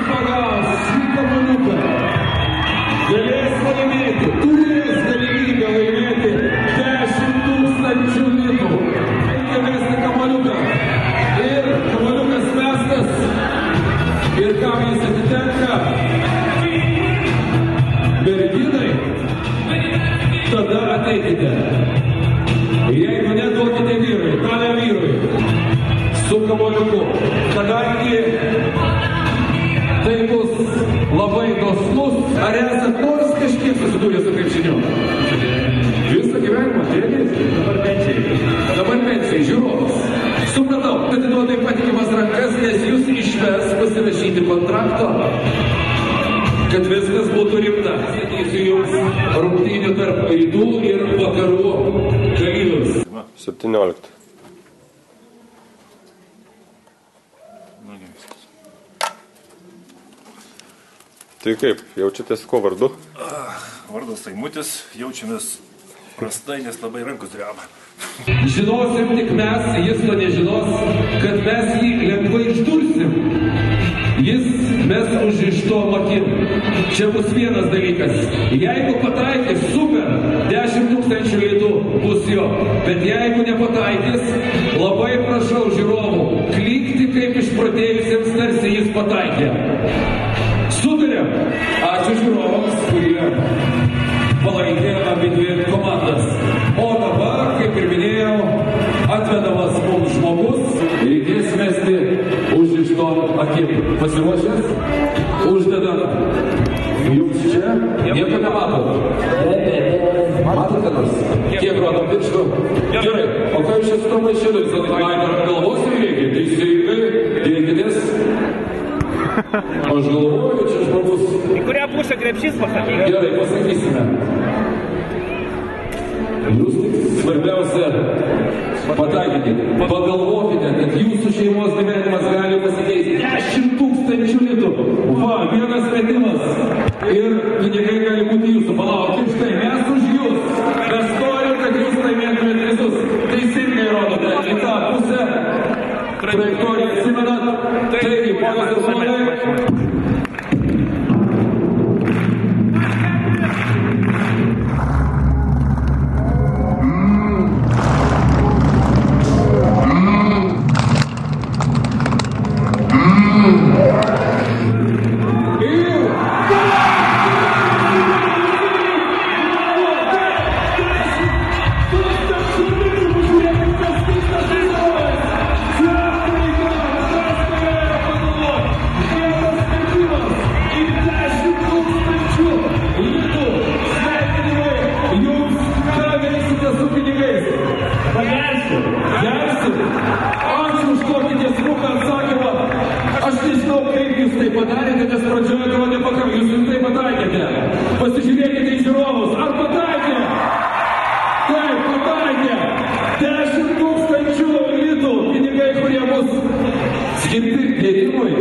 pagaus šį kamuoliuką, galės laimėti, turės galimybę laimėti 10 000 litų. Reikia mesti kamuoliuką. Ir kamuoliukas mestas. Ir kam jis atitenka? Merginai, tada ateikite. Jeigu neduokite vyrui, talė vyrui su kamuoliuku, kadangi tai bus labai dosnus, ar esat nors kažkiek susidūrė su krepšiniu? Visą gyvenimą, dėdės? Dabar pensijai, žiūrovas. Supratau, kad atiduodai patikimas rankas, nes jūs išves pasirašyti kontrakto, kad viskas būtų rimta. Sakysiu jums rungtynių tarp rytų ir vakarų dalyvius. 17. Tai kaip, jaučiatės ko vardu? Vardas Aimutis, jaučiamės prastai, nes labai rankos dreba. Žinosim tik mes, jis to nežinos, kad mes jį lengvai išdursim. Jis mes užrištom akim. Čia bus vienas dalykas. Jeigu pataikys, super, 10 000 litų bus jo. Bet jeigu nepataikys, labai prašau žiūrovų, klikti kaip išprotėjusiems, tarsi jis pataikė. Sutarėm. Ačiū žiūrovams, kurie palaikė abidvi komandas. O dabar, kaip ir minėjau, atvedamas mums žmogus, reikės mesti užrištom akim. Pasiruošęs? Uždedam. Jums čia? Nieko nematot? Matote nors? Kiek rodom pirštų? Gerai. O ką jūs čia su to maišeliu? Visą laiką galvos reikia? Teisingai, dėkitės. Aš galvoju, čia žmogus... Į kurią pusę krepšys pasakykite? Gerai, pasakysime. Jūs tik svarbiausia pataikykite. Pagalvokite, kad jūsų šeimos gyvenimas gali pasikeisti 10 000 litų. Va, vienas metimas. Ir pinigai gali būti jūsų. Palaukit, štai mes už jūs. Mes norim, kad jūs laimėtumėt visus. Teisingai rodote į tą pusę. Trajektoriją atsimenat. Taigi, ponas ir ponai. Padarėte, nes pradžioje atrodė pakankamai, jūs rimtai pataikėte. Pasižiūrėkite į žiūrovus, ar pataikė? Taip, pataikė. 10 000 litų pinigai, kurie bus skirti gėrimui.